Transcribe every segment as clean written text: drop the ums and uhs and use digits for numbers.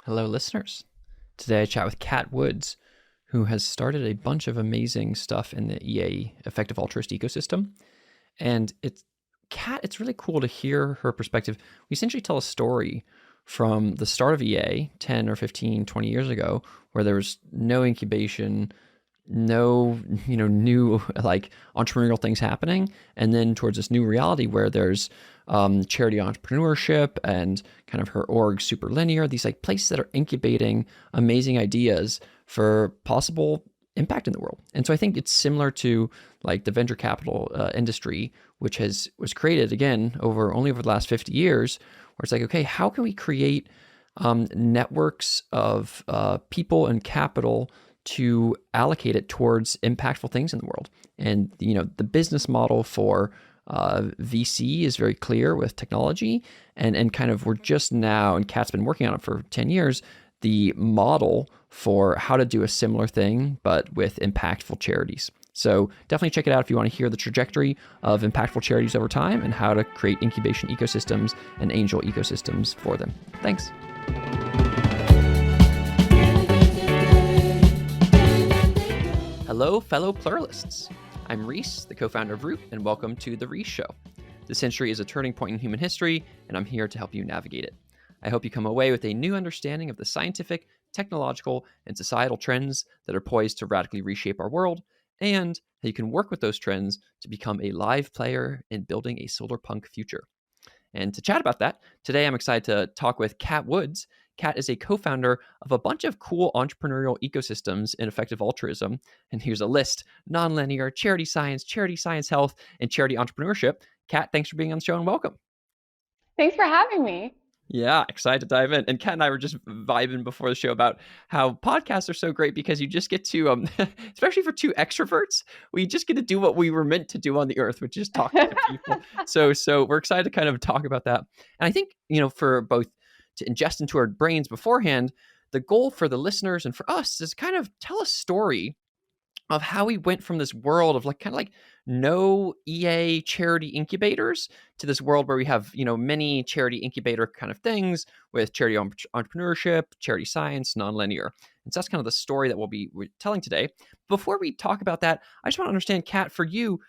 Hello, listeners. Today I chat with Kat Woods, who has started a bunch of amazing stuff in the EA effective altruist ecosystem. And it's really cool to hear her perspective. We essentially tell a story from the start of EA 10 or 15, 20 years ago, where there was no incubation, no, new like entrepreneurial things happening. And then towards this new reality where there's charity entrepreneurship and kind of her org Supe-Linear, these like places that are incubating amazing ideas for possible impact in the world. And so I think it's similar to like the venture capital industry, which was created again over the last 50 years, where it's like, okay, how can we create networks of people and capital to allocate it towards impactful things in the world? And the business model for VC is very clear with technology, and kind of we're just now, and Kat's been working on it for 10 years, the model for how to do a similar thing, but with impactful charities. So definitely check it out if you want to hear the trajectory of impactful charities over time and how to create incubation ecosystems and angel ecosystems for them. Thanks. Hello, fellow pluralists. I'm Rhys, the co-founder of Root, and welcome to The Rhys Show. This century is a turning point in human history, and I'm here to help you navigate it. I hope you come away with a new understanding of the scientific, technological, and societal trends that are poised to radically reshape our world, and how you can work with those trends to become a live player in building a solar punk future. And to chat about that, today I'm excited to talk with Kat Woods. Kat is a co-founder of a bunch of cool entrepreneurial ecosystems in effective altruism. And here's a list: nonlinear, charity science health, and charity entrepreneurship. Kat, thanks for being on the show and welcome. Thanks for having me. Yeah, excited to dive in. And Kat and I were just vibing before the show about how podcasts are so great because you just get to, especially for two extroverts, we just get to do what we were meant to do on the earth, which is talk to people. So we're excited to kind of talk about that. And I think, for both to ingest into our brains beforehand, the goal for the listeners and for us is kind of tell a story of how we went from this world of no EA charity incubators to this world where we have, many charity incubator kind of things with charity entrepreneurship, charity science, nonlinear. And so that's kind of the story that we're telling today. Before we talk about that, I just want to understand, Kat, for you,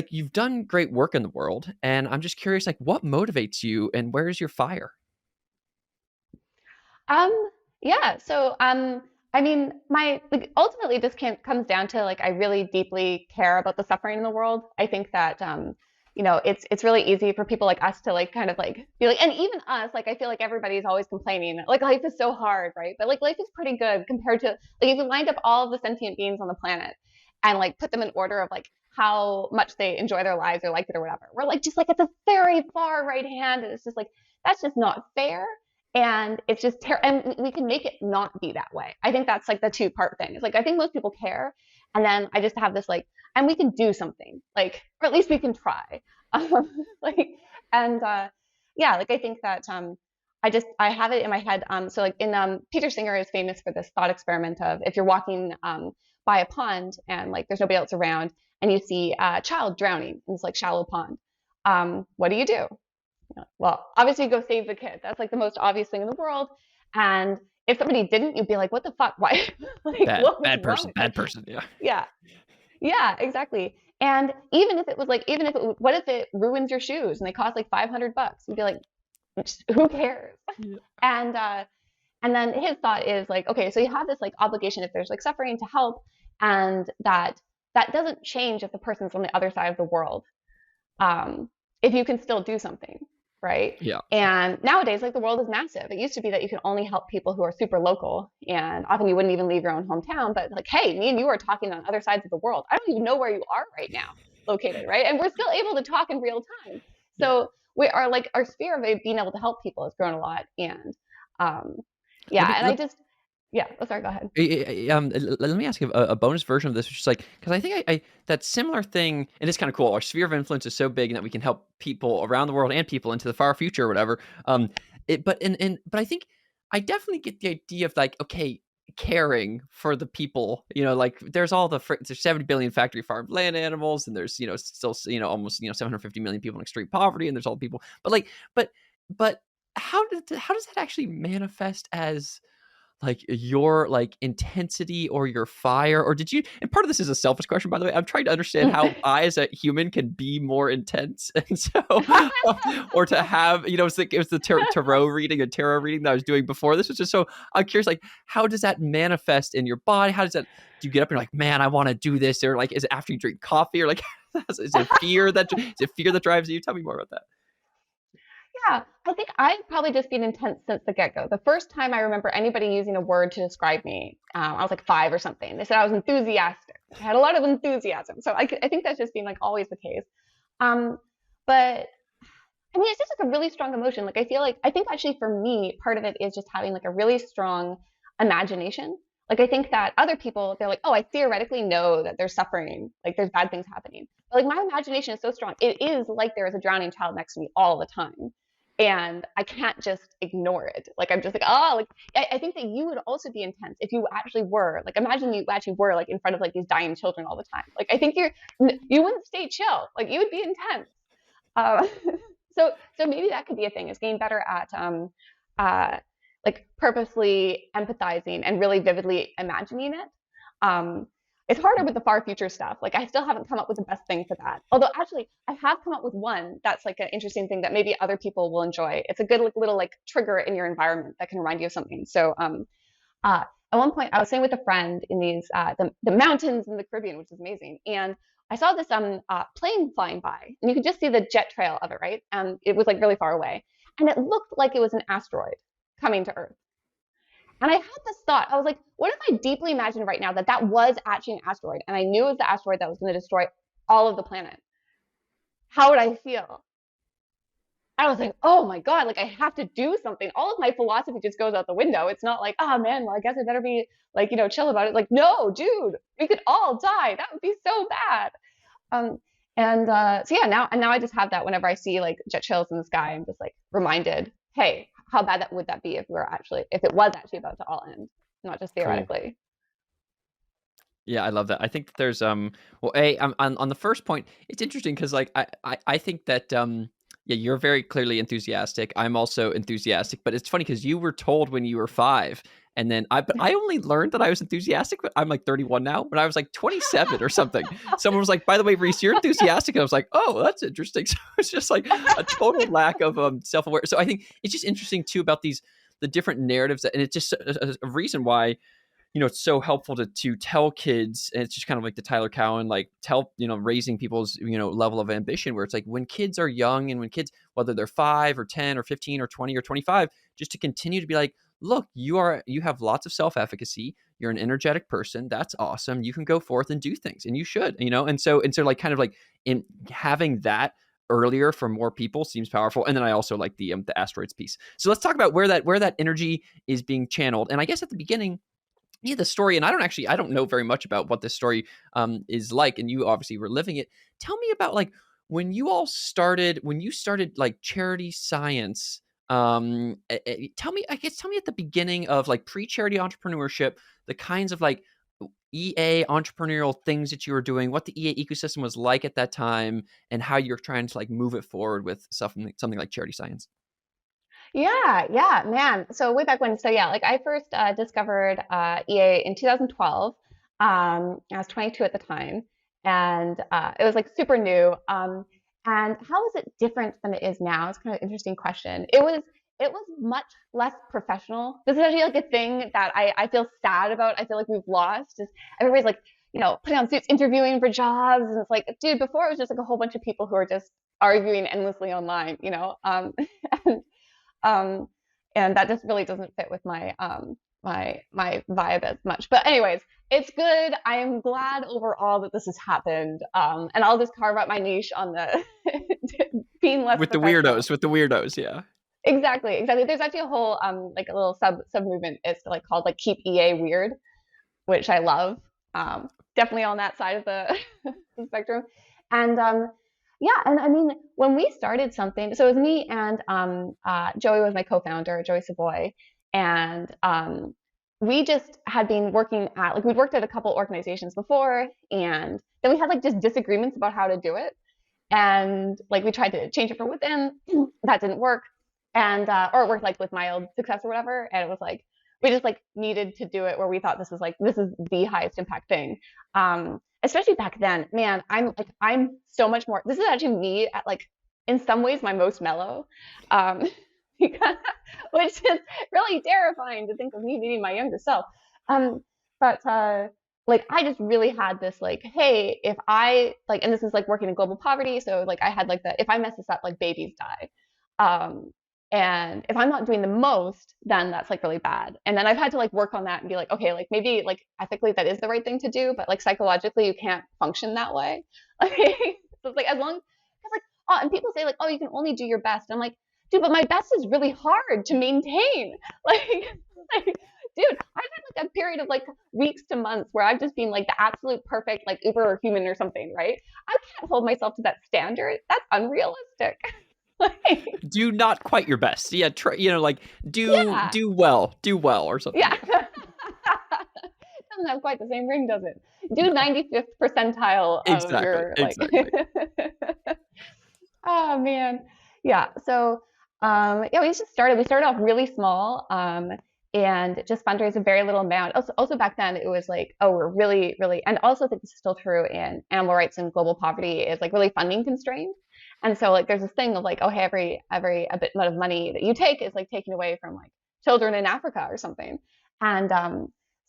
you've done great work in the world, and I'm just curious, what motivates you and where is your fire? Yeah. I mean, ultimately this comes down to I really deeply care about the suffering in the world. I think that it's really easy for people like us to be like, and even us, I feel like everybody's always complaining life is so hard, right? But life is pretty good compared to if you lined up all of the sentient beings on the planet and put them in order of how much they enjoy their lives or like it or whatever. We're just at the very far right hand, and it's just that's just not fair. And it's just and we can make it not be that way. I think that's the two-part thing. It's I think most people care, and then I just have this and we can do something, or at least we can try. And yeah, I think that I have it in my head. Peter Singer is famous for this thought experiment of if you're walking by a pond and there's nobody else around, and you see a child drowning in this shallow pond, what do you do? Well, obviously you go save the kid. That's the most obvious thing in the world. And if somebody didn't, you'd be like, what the fuck? Why? Bad person. Yeah. Yeah. Yeah, exactly. And even if it was what if it ruins your shoes and they cost $500? You'd be like, who cares? Yeah. And then his thought is okay, so you have this obligation if there's suffering to help, and that doesn't change if the person's on the other side of the world. If you can still do something. Right? Yeah. And nowadays, the world is massive. It used to be that you can only help people who are super local, and often you wouldn't even leave your own hometown. But hey, me and you are talking on other sides of the world. I don't even know where you are right now, located, right? And we're still able to talk in real time. So we are our sphere of being able to help people has grown a lot. And yeah. Oh, sorry. Go ahead. Let me ask you a bonus version of this, which is because I think I that similar thing, and it's kind of cool. Our sphere of influence is so big that we can help people around the world and people into the far future or whatever. But I think I definitely get the idea of okay, caring for the people. There's all there's 70 billion factory farmed land animals, and there's still almost 750 million people in extreme poverty, and there's all the people. But how does that actually manifest as like your like intensity or your fire, or did you, and part of this is a selfish question by the way, I'm trying to understand how I as a human can be more intense and so or to have, it was the tarot reading that I was doing before this was just so, I'm curious, like how does that manifest in your body, how does that, do you get up and you're like, man, I want to do this, or like is it after you drink coffee, or like is it fear that drives you, tell me more about that. Yeah, I think I've probably just been intense since the get-go. The first time I remember anybody using a word to describe me, I was like 5 or something. They said I was enthusiastic. I had a lot of enthusiasm. So I think that's just been like always the case. Um, but I mean, it's just like a really strong emotion. Like I feel like I think actually for me, part of it is just having like a really strong imagination. Like I think that other people, they're like, oh, I theoretically know that there's suffering, like there's bad things happening. But like my imagination is so strong. It is like there is a drowning child next to me all the time. And I can't just ignore it. Like I'm just like, oh, like I think that you would also be intense if you actually were like, imagine you actually were like in front of like these dying children all the time. Like I think you wouldn't stay chill. Like you would be intense. Uh, so maybe that could be a thing, is getting better at uh, like purposely empathizing and really vividly imagining it. Um, it's harder with the far future stuff. Like I still haven't come up with the best thing for that. Although actually I have come up with one that's like an interesting thing that maybe other people will enjoy. It's a good like, little like trigger in your environment that can remind you of something. So at one point I was staying with a friend in these the mountains in the Caribbean, which is amazing. And I saw this plane flying by, and you could just see the jet trail of it, right? And it was like really far away, and it looked like it was an asteroid coming to Earth. And I had this thought. I was like, what if I deeply imagined right now that that was actually an asteroid, and I knew it was the asteroid that was going to destroy all of the planet? How would I feel? I was like, oh my God, like I have to do something. All of my philosophy just goes out the window. It's not like, oh man, well, I guess I better be like, chill about it. Like, no, dude, we could all die. That would be so bad. Um, so yeah, now I just have that whenever I see like jet trails in the sky, I'm just like reminded, hey, how bad that would that be if it was actually about to all end, not just Cool. theoretically. Yeah, I love that. I think that there's well, a on the first point, it's interesting because like I think that yeah, you're very clearly enthusiastic. I'm also enthusiastic, but it's funny because you were told when you were 5, and then I only learned that I was enthusiastic. But I'm like 31 now. When I was like 27 or something, someone was like, "By the way, Rhys, you're enthusiastic," and I was like, "Oh, that's interesting." So it's just like a total lack of self aware. So I think it's just interesting too about the different narratives and it's just a reason why it's so helpful to tell kids, and it's just kind of like the Tyler Cowen, like tell, raising people's, level of ambition, where it's like when kids are young and when kids, whether they're 5 or 10 or 15 or 20 or 25, just to continue to be like, look, you have lots of self-efficacy. You're an energetic person. That's awesome. You can go forth and do things, and you should, and so like kind of like in having that earlier for more people seems powerful. And then I also like the asteroids piece. So let's talk about where that energy is being channeled. And I guess at the beginning, yeah, the story, and I don't know very much about what this story is like, and you obviously were living it. Tell me about like when you started like charity science. Tell me at the beginning of like pre-charity entrepreneurship, the kinds of like EA entrepreneurial things that you were doing, what the EA ecosystem was like at that time, and how you're trying to like move it forward with something like charity science. Yeah, yeah, man. So way back when, so yeah, like I first discovered EA in 2012. I was 22 at the time, and it was like super new. And how is it different than it is now? It's kind of an interesting question. It was much less professional. This is actually like a thing that I feel sad about. I feel like we've lost. Is everybody's like, putting on suits, interviewing for jobs, and it's like, dude, before it was just like a whole bunch of people who are just arguing endlessly online. And um, and that just really doesn't fit with my vibe as much. But anyways, it's good. I am glad overall that this has happened. And I'll just carve out my niche on the being less professional. With the weirdos, yeah. Exactly, exactly. There's actually a whole like a little sub movement. It's like called like Keep EA Weird, which I love. Definitely on that side of the, the spectrum. And yeah, and I mean, when we started something, so it was me and Joey was my co-founder, Joey Savoy, and we just had been working at like we'd worked at a couple organizations before, and then we had like just disagreements about how to do it, and like we tried to change it from within, that didn't work, and or worked like with mild success or whatever. And it was like we just like needed to do it where we thought this is the highest impact thing. Especially back then, man, I'm so much more. This is actually me at like in some ways my most mellow, um, because, which is really terrifying to think of me meeting my younger self. Um, but like I just really had this like, hey, if I like, and this is like working in global poverty, so like I had like the if I mess this up, like babies die. Um, and if I'm not doing the most, then that's like really bad. And then I've had to like work on that and be like, okay, like maybe like ethically that is the right thing to do, but like psychologically you can't function that way. Like, so it's like as long as like oh, and people say like, oh, you can only do your best. I'm like, dude, but my best is really hard to maintain. Like, like dude, I've had like a period of like weeks to months where I've just been like the absolute perfect like uber human or something, right? I can't hold myself to that standard. That's unrealistic. Like, Do not quite your best. Yeah, try, like yeah, do well or something. yeah. Yeah. Doesn't have quite the same ring, does it? Do No. 95th percentile of Exactly. your like. Exactly. Oh man, yeah. So yeah, we just started. We started off really small, and just fundraised a very little amount. Also back then it was like, oh, we're really, really, and also I think this is still true in animal rights and global poverty is like really funding constrained. And so like there's this thing of like, oh, hey, every a bit of money that you take is like taken away from like children in Africa or something. And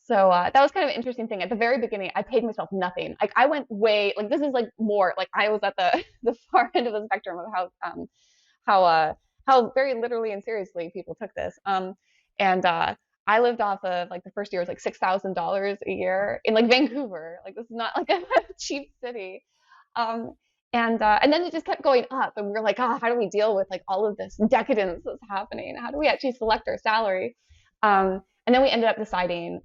so that was kind of an interesting thing. At the very beginning, I paid myself nothing. Like I went way like this is like more like I was at the the far end of the spectrum of how how very literally and seriously people took this. And I lived off of like the first year was like $6,000 a year in like Vancouver. Like this is not like a cheap city. Um, and then it just kept going up, and we were like, oh, how do we deal with like all of this decadence that's happening? How do we actually select our salary? And then we ended up deciding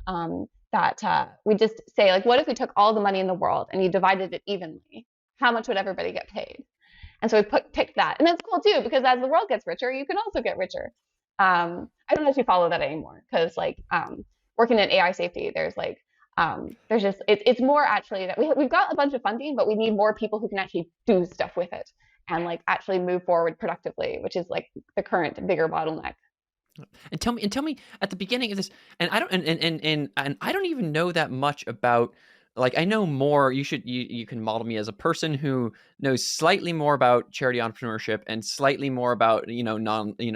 that we just say like, what if we took all the money in the world and you divided it evenly? How much would everybody get paid? And so we picked that, and that's cool too because as the world gets richer, you can also get richer. I don't actually follow that anymore because like working in AI safety, there's just it's more actually that we've got a bunch of funding, but we need more people who can actually do stuff with it and like actually move forward productively, which is like the current bigger bottleneck. And tell me at the beginning of this, and I don't and I don't even know that much about, like, I know more. You can model me as a person who knows slightly more about charity entrepreneurship and slightly more about,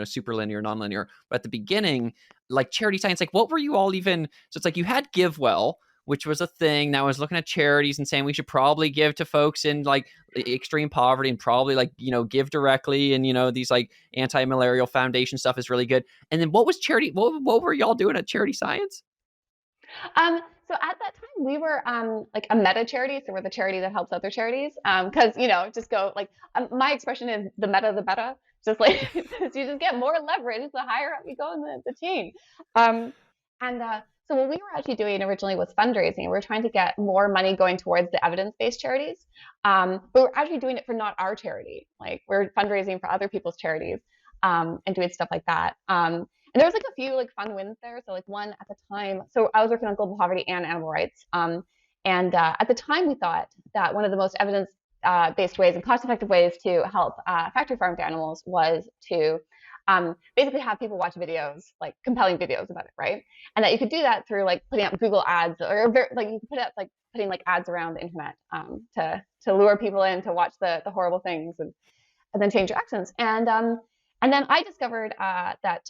super linear, non-linear. But at the beginning, like charity science, like what were you all even, so it's like you had GiveWell, which was a thing. Now I was looking at charities and saying we should probably give to folks in like extreme poverty and probably like, give directly. And, these like anti-malarial foundation stuff is really good. And then what was charity? What were y'all doing at charity science? So at that time we were like a meta charity, so we're the charity that helps other charities. Because just go like my expression is the meta the better. Just like you just get more leverage the higher up you go in the chain. Um, and so what we were actually doing originally was fundraising. We were trying to get more money going towards the evidence-based charities. But we're actually doing it for not our charity. Like we're fundraising for other people's charities and doing stuff like that. And there was like a few like fun wins there. So like one at the time, so I was working on global poverty and animal rights. And at the time, we thought that one of the most evidence based ways and cost effective ways to help factory farmed animals was to basically have people watch videos, like compelling videos about it, right? And that you could do that through like putting up Google ads or like you could put up like putting like ads around the internet to lure people in to watch the horrible things and then change your actions. And then I discovered that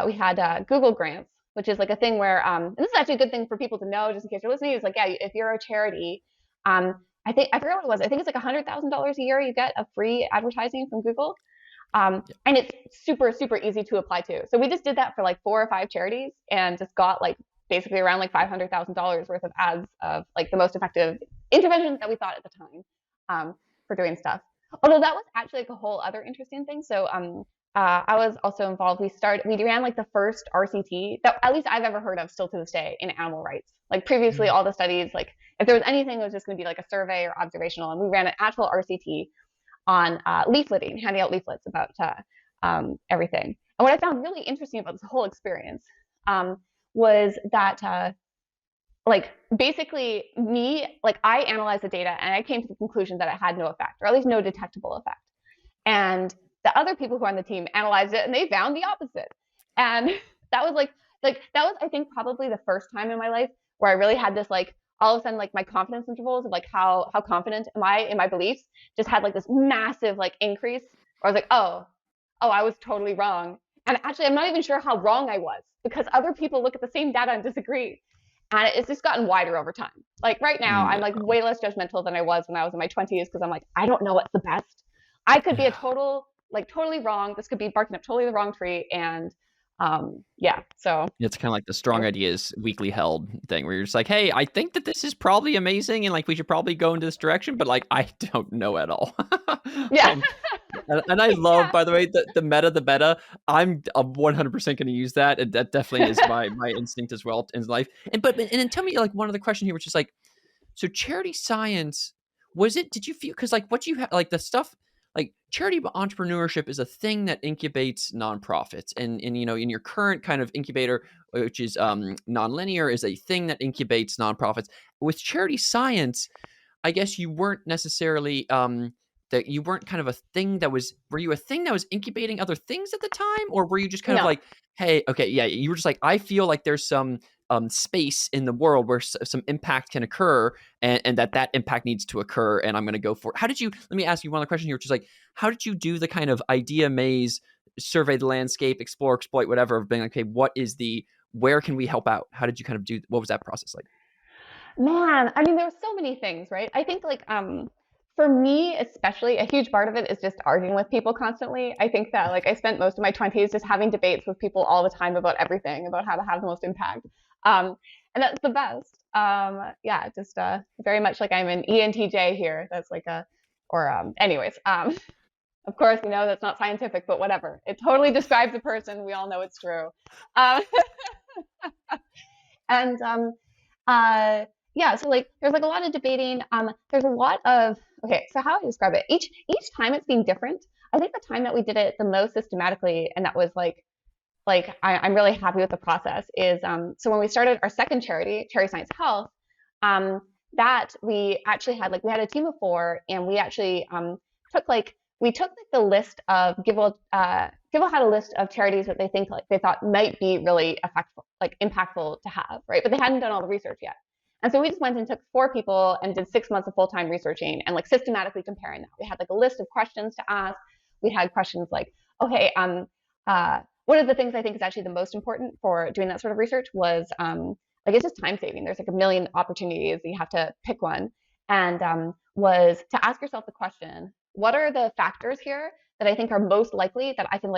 we had Google Grants, which is like a thing where, and this is actually a good thing for people to know, just in case you're listening. Is like, yeah, if you're a charity, I forgot what it was. I think it's like $100,000 a year you get of free advertising from Google, and it's super super easy to apply to. So we just did that for like 4 or 5 charities, and just got like basically around like $500,000 worth of ads of like the most effective interventions that we thought at the time for doing stuff. Although that was actually like a whole other interesting thing. So I was also involved. We ran like the first RCT that at least I've ever heard of still to this day in animal rights. Like previously, all the studies, like if there was anything, it was just going to be like a survey or observational. And we ran an actual RCT on leafleting, handing out leaflets about everything. And what I found really interesting about this whole experience was that like basically like I analyzed the data and I came to the conclusion that it had no effect, or at least no detectable effect. And The other people who are on the team analyzed it and they found the opposite. And that was that was I think probably the first time in my life where I really had this like all of a sudden like my confidence intervals of like how confident am I in my beliefs just had like this massive like increase. Where I was like, oh, I was totally wrong. And actually, I'm not even sure how wrong I was because other people look at the same data and disagree. And it's just gotten wider over time. Like right now, I'm Yeah. like way less judgmental than I was when I was in my 20s because I'm like, I don't know what's the best. I could be a Yeah. total, like totally wrong. This could be barking up totally the wrong tree. And yeah, so It's kind of like the strong anyway. ideas weekly held thing where you're just like, hey, I think that this is probably amazing and like we should probably go into this direction, but like I don't know at all. Yeah, um, and I love, yeah, by the way, the meta. I'm 100% going to use that, and that definitely is my instinct as well in life. And then tell me like one other question here, which is like, so charity science, was it, did you feel, because like what you have, like the stuff, like charity entrepreneurship is a thing that incubates nonprofits. And you know, in your current kind of incubator, which is non-linear, is a thing that incubates nonprofits. With charity science, I guess you weren't necessarily that you weren't kind of a thing that was, were you a thing that was incubating other things at the time, or were you just kind of no, like, hey, okay, yeah, you were just like, I feel like there's some space in the world where some impact can occur, and that impact needs to occur, and I'm going to go for it. How did you, let me ask you one other question here, which is like, how did you do the kind of idea maze, survey the landscape, explore, exploit, whatever, of being like, okay, what is the, where can we help out? How did you kind of do, what was that process like? man. I mean, there were so many things, right? I think like for me especially, a huge part of it is just arguing with people constantly. I think that like I spent most of my 20s just having debates with people all the time about everything, about how to have the most impact. Um, and that's the best. Yeah, just very much like I'm an ENTJ here. That's like a, or anyways. Of course, you know that's not scientific, but whatever. It totally describes a person. We all know it's true. Um, and yeah, so like there's like a lot of debating. There's a lot of, okay, so how I describe it, each time it's been different. I think the time that we did it the most systematically, and that was I'm really happy with the process, is so when we started our second charity, Cherry Science Health, um, that we actually had like we had a team of four, and we actually took like we took like the list of Givell had a list of charities that they think like they thought might be really effective, like impactful to have, right? But they hadn't done all the research yet. And so we just went and took four people and did 6 months of full-time researching and like systematically comparing that. We had like a list of questions to ask. We had questions like, okay, one of the things I think is actually the most important for doing that sort of research was like it's just time saving. There's like a million opportunities. You have to pick one, and was to ask yourself the question: what are the factors here that I think are most likely that I can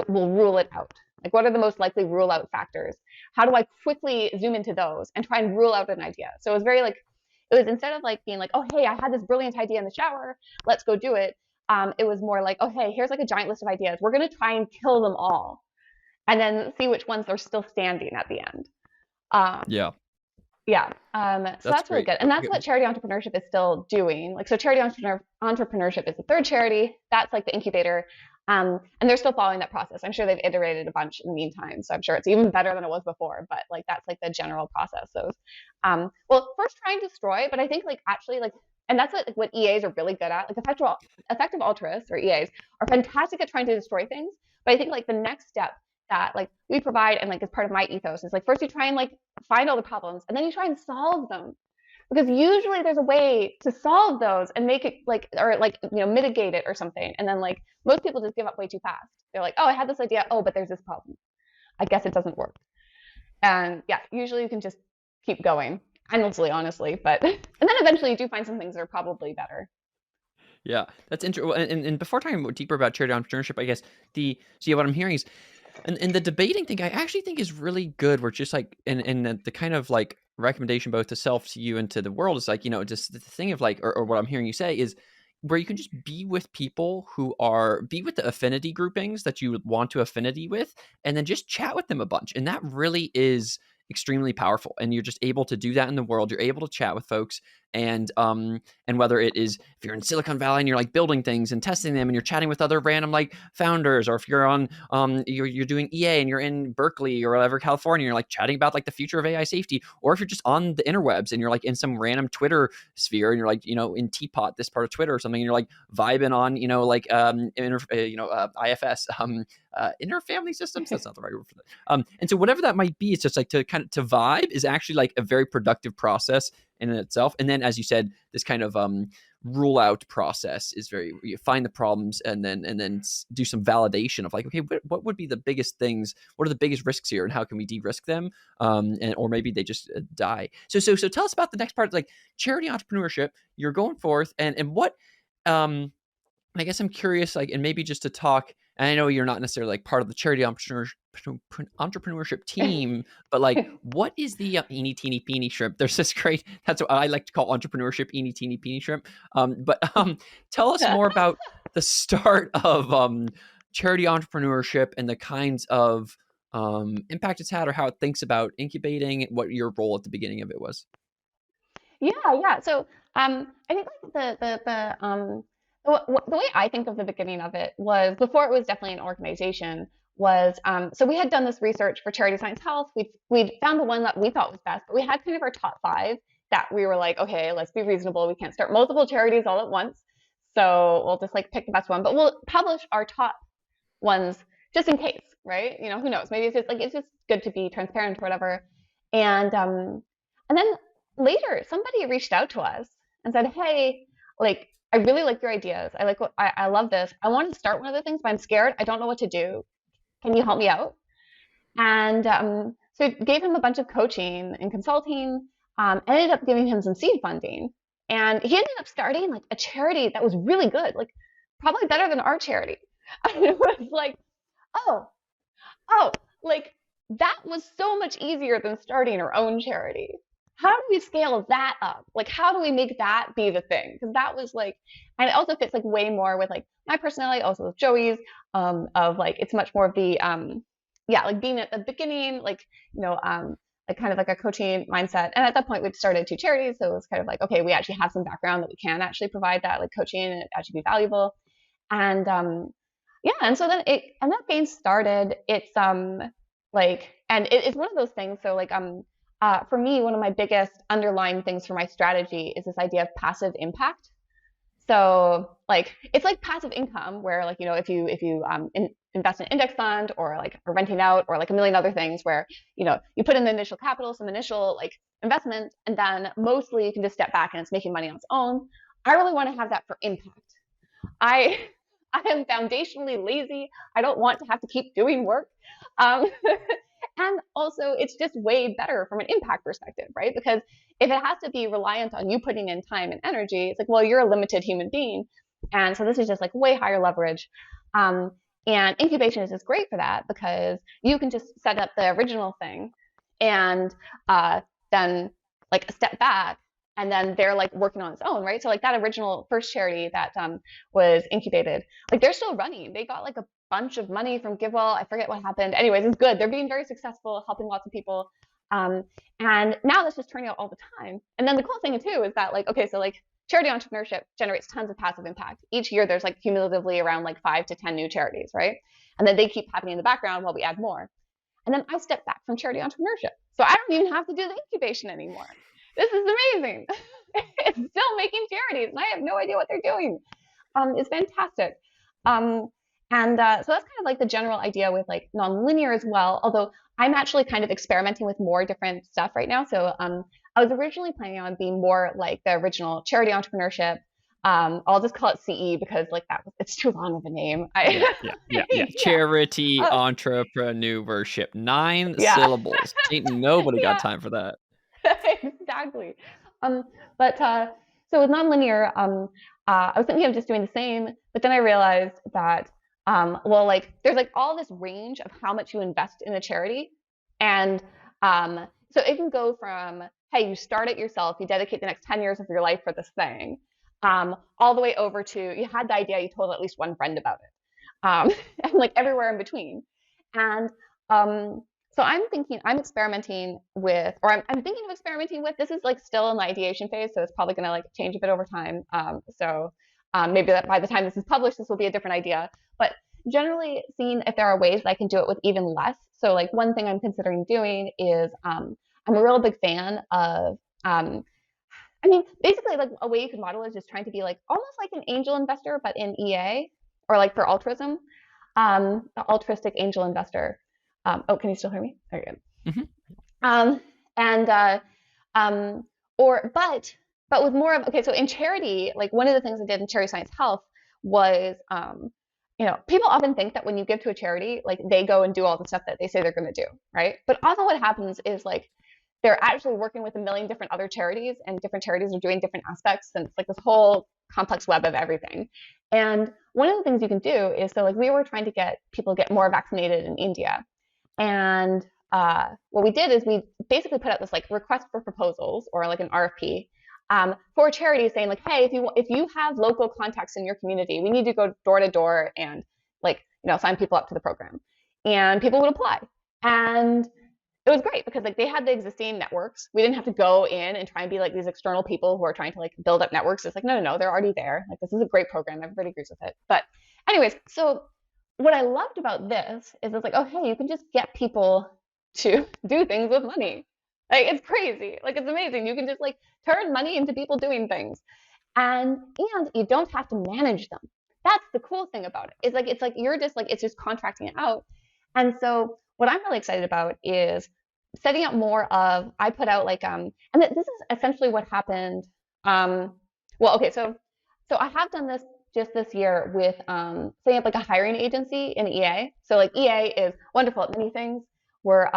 will rule it out? Like, what are the most likely rule out factors? How do I quickly zoom into those and try and rule out an idea? So it was very like, it was instead of like being like, oh, hey, I had this brilliant idea in the shower, let's go do it. It was more like, oh, hey, here's like a giant list of ideas. We're going to try and kill them all and then see which ones are still standing at the end. Um, Yeah, yeah. So that's that's really great. good. And that's what charity entrepreneurship is still doing. Like, so charity entrepreneurship is the third charity. That's like the incubator. And they're still following that process. I'm sure they've iterated a bunch in the meantime. So I'm sure it's even better than it was before. But like, that's like the general process of, well, first try and destroy, but I think like actually like, and that's what EAs are really good at. Like effective altruists or EAs are fantastic at trying to destroy things. But I think like the next step that like we provide and like as part of my ethos is like first you try and like find all the problems and then you try and solve them because usually there's a way to solve those and make it like or like mitigate it or something, and then like most people just give up way too fast. They're like, oh, I had this idea, oh, but there's this problem, I guess it doesn't work. And yeah, usually you can just keep going endlessly, honestly, but and then eventually you do find some things that are probably better. Yeah, that's interesting. And before talking deeper about charity entrepreneurship, I guess so yeah, what I'm hearing is, and the debating thing, I actually think is really good. We're just like, and the kind of like recommendation both to self, to you, and to the world is like, just the thing of like, or what I'm hearing you say is where you can just be with people who be with the affinity groupings that you want to affinity with, and then just chat with them a bunch. And that really is extremely powerful. And you're just able to do that in the world. You're able to chat with folks and whether it is if you're in Silicon Valley and you're like building things and testing them and you're chatting with other random like founders, or if you're on you're doing EA and you're in Berkeley or whatever, California, you're like chatting about like the future of AI safety, or if you're just on the interwebs and you're like in some random Twitter sphere and you're like, in Teapot, this part of Twitter or something, and you're like vibing on, like IFS, interfamily systems. That's not the right word for that. And so whatever that might be, it's just like to kind of to vibe is actually like a very productive process in itself. And then, as you said, this kind of rule out process is very, you find the problems and then do some validation of like, okay, what would be the biggest things? What are the biggest risks here, and how can we de-risk them? And or maybe they just die. So tell us about the next part, like charity entrepreneurship. You're going forth, and what I guess I'm curious, like, and maybe just to talk, and I know you're not necessarily like part of the charity entrepreneurship team, but like, what is the eeny teeny peeny shrimp? There's this great, that's what I like to call entrepreneurship, eeny teeny peeny shrimp. But tell us more about the start of charity entrepreneurship and the kinds of impact it's had, or how it thinks about incubating, what your role at the beginning of it was. Yeah. So I think like the way I think of the beginning of it was before it was definitely an organization was so we had done this research for Charity Science Health. We'd found the one that we thought was best, but we had kind of our top five that we were like, okay, let's be reasonable. We can't start multiple charities all at once, so we'll just like pick the best one. But we'll publish our top ones just in case, right? Who knows? Maybe it's just good to be transparent or whatever. And then later somebody reached out to us and said, hey, like I really like your ideas. I love this. I want to start one of the things, but I'm scared. I don't know what to do. Can you help me out? And so it gave him a bunch of coaching and consulting. Ended up giving him some seed funding, and he ended up starting like a charity that was really good, like probably better than our charity. And it was like, oh, oh, like that was so much easier than starting our own charity. How do we scale that up? Like, how do we make that be the thing? Because that was like, and it also fits like way more with like my personality, also with Joey's, of like, it's much more of the, yeah, like being at the beginning, like kind of like a coaching mindset. And at that point, we'd started two charities. So it was kind of like, okay, we actually have some background that we can actually provide that like coaching and it actually be valuable. And yeah, and so then that being started, it's and it's one of those things. So like for me, one of my biggest underlying things for my strategy is this idea of passive impact. So like it's like passive income, where like if you invest in an index fund or like or renting out or like a million other things, where you put in the initial capital, some initial like investment, and then mostly you can just step back and it's making money on its own. I really want to have that for impact. I I am foundationally lazy. I don't want to have to keep doing work. Um, and also, it's just way better from an impact perspective, right? Because if it has to be reliant on you putting in time and energy, it's like, well, you're a limited human being. And so this is just like way higher leverage. Um, and incubation is just great for that because you can just set up the original thing and then like step back and then they're like working on its own, right? So like that original first charity that was incubated, like they're still running. They got like a bunch of money from GiveWell. I forget what happened. Anyways, it's good. They're being very successful, helping lots of people. And now that's just turning out all the time. And then the cool thing too is that like, okay, so like charity entrepreneurship generates tons of passive impact. Each year there's like cumulatively around like 5 to 10 new charities, right? And then they keep happening in the background while we add more. And then I step back from charity entrepreneurship. So I don't even have to do the incubation anymore. This is amazing. It's still making charities and I have no idea what they're doing. It's fantastic. Um, so that's kind of like the general idea with like nonlinear as well. Although I'm actually kind of experimenting with more different stuff right now. So I was originally planning on being more like the original charity entrepreneurship. I'll just call it CE because like it's too long of a name. Yeah. Charity entrepreneurship, 9 Yeah. syllables. Ain't nobody got Yeah. time for that. Exactly. But so with nonlinear, I was thinking of just doing the same, but then I realized that well, like there's like all this range of how much you invest in a charity, and so it can go from hey, you start it yourself, you dedicate the next 10 years of your life for this thing, all the way over to you had the idea, you told at least one friend about it, and like everywhere in between, and So I'm experimenting with, or I'm thinking of experimenting with, this is like still in the ideation phase, so it's probably going to like change a bit over time. Maybe that by the time this is published, this will be a different idea. But generally seeing if there are ways that I can do it with even less. So like one thing I'm considering doing is I'm a real big fan of, basically like a way you could model is just trying to be like almost like an angel investor, but in EA or like for altruism, the altruistic angel investor. Oh, can you still hear me? Very good. Hmm. Um, and or but with more of okay, so in charity, like one of the things I did in charity science health was people often think that when you give to a charity, like they go and do all the stuff that they say they're going to do, right? But often what happens is like they're actually working with a million different other charities, and different charities are doing different aspects, and it's like this whole complex web of everything. And one of the things you can do is so like we were trying to get people get more vaccinated in India, and what we did is we basically put out this like request for proposals or like an RFP for charities saying like, hey, if you have local contacts in your community, we need to go door to door and like sign people up to the program, and people would apply. And it was great because like they had the existing networks. We didn't have to go in and try and be like these external people who are trying to like build up networks. It's like no, they're already there. Like this is a great program. Everybody agrees with it. But anyways, so what I loved about this is it's like, oh hey, you can just get people to do things with money. Like it's crazy. Like it's amazing. You can just like turn money into people doing things. And you don't have to manage them. That's the cool thing about it. It's like you're just like it's just contracting it out. And so what I'm really excited about is setting up more of I put out like and this is essentially what happened. Well, okay, so I have done this just this year with setting up like a hiring agency in EA. So like EA is wonderful at many things. We're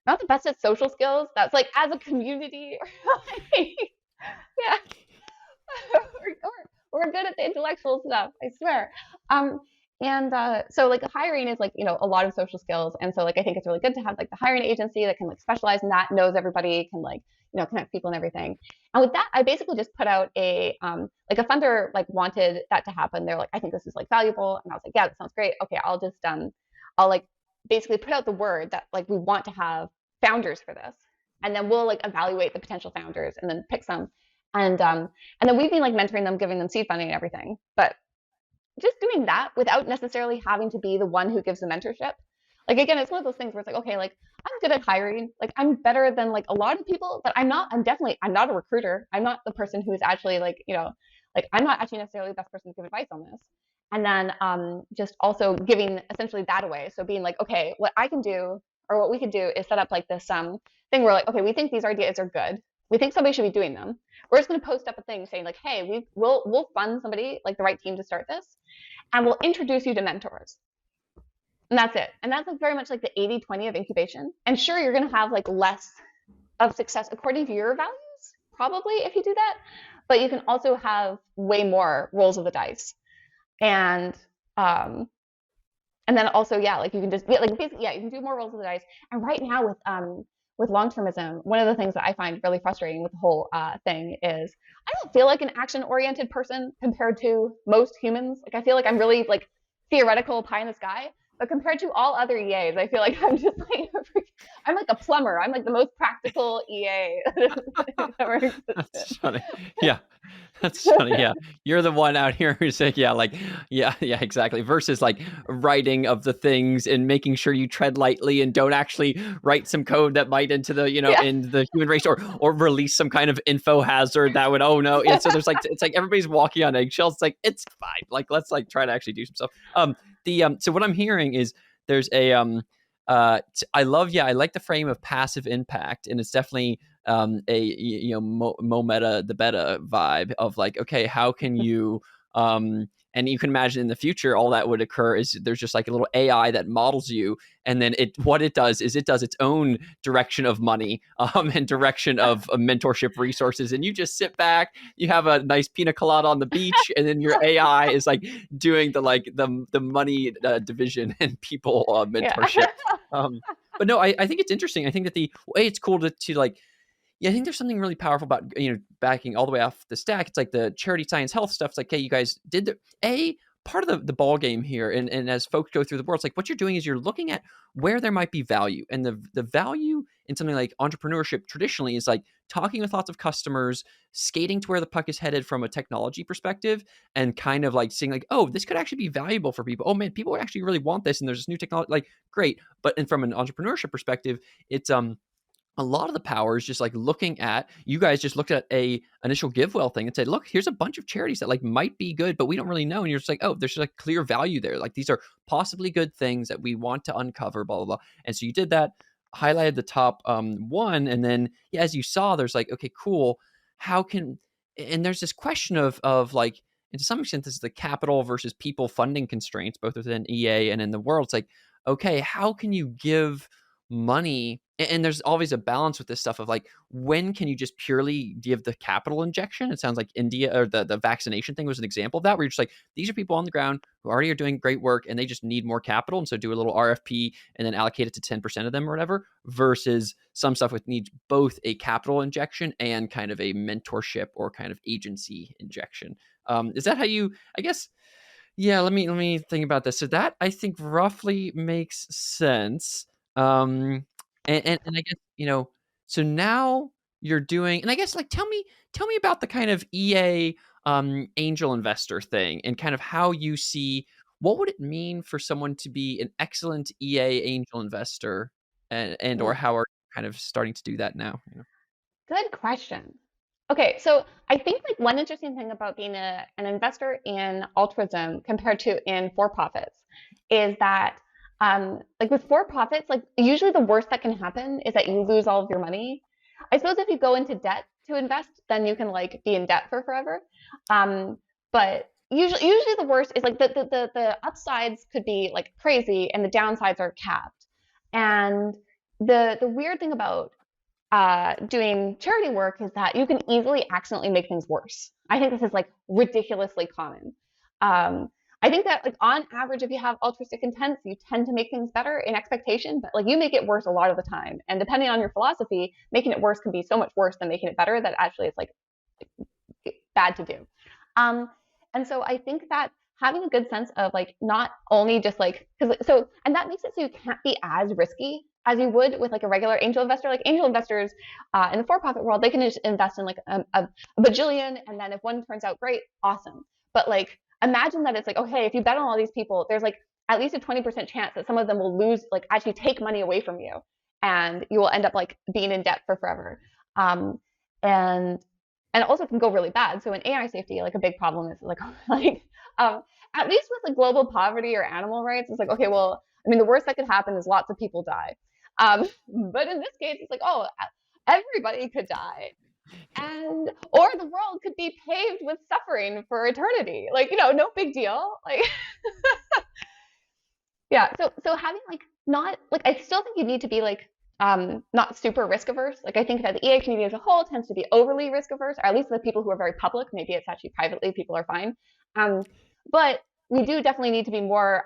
not the best at social skills. That's like as a community, yeah, we're good at the intellectual stuff, I swear. Um, so like hiring is like a lot of social skills, and so like I think it's really good to have like the hiring agency that can like specialize in that, knows everybody, can like connect people and everything. And with that, I basically just put out a like a funder like wanted that to happen. They're like, I think this is like valuable, and I was like, yeah, that sounds great. Okay, I'll like basically put out the word that like we want to have founders for this, and then we'll like evaluate the potential founders and then pick some. And then we've been like mentoring them, giving them seed funding and everything. But just doing that without necessarily having to be the one who gives the mentorship. Like again, it's one of those things where it's like, okay, like I'm good at hiring, like I'm better than like a lot of people, but I'm not a recruiter. I'm not the person who's actually like, like I'm not actually necessarily the best person to give advice on this. And then just also giving essentially that away. So being like, okay, what I can do or what we could do is set up like this thing where like, okay, we think these ideas are good. We think somebody should be doing them. We're just going to post up a thing saying like, hey, we'll fund somebody like the right team to start this, and we'll introduce you to mentors. And that's it. And that's like very much like the 80-20 of incubation. And sure, you're going to have like less of success according to your values, probably if you do that. But you can also have way more rolls of the dice. And then also, yeah, like you can just like basically, yeah, you can do more rolls of the dice. And right now with long-termism, one of the things that I find really frustrating with the whole thing is I don't feel like an action-oriented person compared to most humans. Like I feel like I'm really like theoretical pie in the sky, but compared to all other EAs, I feel like I'm just like I'm like a plumber. I'm like the most practical EA that ever That's existed. funny. Yeah. That's funny. Yeah. You're the one out here who's like, yeah, like, yeah, exactly. Versus like writing of the things and making sure you tread lightly and don't actually write some code that might into the, Yeah. in the human race or release some kind of info hazard that would, oh no. Yeah. So there's like, it's like everybody's walking on eggshells. It's like, it's fine. Like, let's like try to actually do some stuff. So what I'm hearing is there's I like the frame of passive impact, and it's definitely mo meta the beta vibe of like, okay, how can you and you can imagine in the future all that would occur is there's just like a little AI that models you, and then what it does is it does its own direction of money and direction of mentorship resources, and you just sit back, you have a nice pina colada on the beach, and then your AI is like doing the money division and people Yeah. mentorship. But no, I think it's interesting. I think that the way it's cool to like, yeah, I think there's something really powerful about backing all the way off the stack. It's like the charity science health stuff. It's like, hey, you guys did part of the ball game here. And as folks go through the world, it's like what you're doing is you're looking at where there might be value. And the value in something like entrepreneurship traditionally is like talking with lots of customers, skating to where the puck is headed from a technology perspective, and kind of like seeing like, oh, this could actually be valuable for people. Oh man, people actually really want this, and there's this new technology. Like, great. But and from an entrepreneurship perspective, it's a lot of the power is just like looking at, you guys just looked at a initial GiveWell thing and said, look, here's a bunch of charities that like might be good, but we don't really know. And you're just like, oh, there's just like clear value there. Like these are possibly good things that we want to uncover, blah, blah, blah. And so you did that, highlighted the top one. And then, yeah, as you saw, there's like, okay, cool. How can, and there's this question of like, and to some extent, this is the capital versus people funding constraints, both within EA and in the world. It's like, okay, how can you give money? And there's always a balance with this stuff of like, when can you just purely give the capital injection? It sounds like India, or the vaccination thing was an example of that, where you're just like, these are people on the ground who already are doing great work and they just need more capital. And so do a little RFP and then allocate it to 10% of them or whatever, versus some stuff which needs both a capital injection and kind of a mentorship or kind of agency injection. Is that how you, I guess, yeah, let me think about this. So that I think roughly makes sense. And I guess, so now you're doing, and I guess like tell me about the kind of EA angel investor thing, and kind of how you see, what would it mean for someone to be an excellent EA angel investor, and or Mm, how are you kind of starting to do that now? good question. Okay, so I think like one interesting thing about being an investor in altruism compared to in for-profits is that like with for-profits, like usually the worst that can happen is that you lose all of your money. I suppose if you go into debt to invest, then you can like be in debt for forever. But usually the worst is like the upsides could be like crazy and the downsides are capped. And the weird thing about doing charity work is that you can easily accidentally make things worse. I think this is like ridiculously common. Um, I think that like on average, if you have altruistic intent, you tend to make things better in expectation, but like you make it worse a lot of the time. And depending on your philosophy, making it worse can be so much worse than making it better that actually it's like bad to do. Um, and so I think that having a good sense of like not only just like because so and that makes it so you can't be as risky as you would with like a regular angel investor. Like angel investors in the for-profit world, they can just invest in like a bajillion, and then if one turns out great, awesome. But like imagine that it's like okay, if you bet on all these people, there's like at least a 20% chance that some of them will lose, like actually take money away from you, and you will end up like being in debt for forever. Um, and and also can go really bad. So in AI safety, like a big problem is like like um, at least with like global poverty or animal rights, it's like okay, well, I mean, the worst that could happen is lots of people die. But in this case, it's like oh, everybody could die, and or the world could be paved with suffering for eternity. Like no big deal. Like yeah. So having like not like I still think you need to be like not super risk averse. Like I think that the EA community as a whole tends to be overly risk averse, or at least the people who are very public. Maybe it's actually privately people are fine. Um, but we do definitely need to be more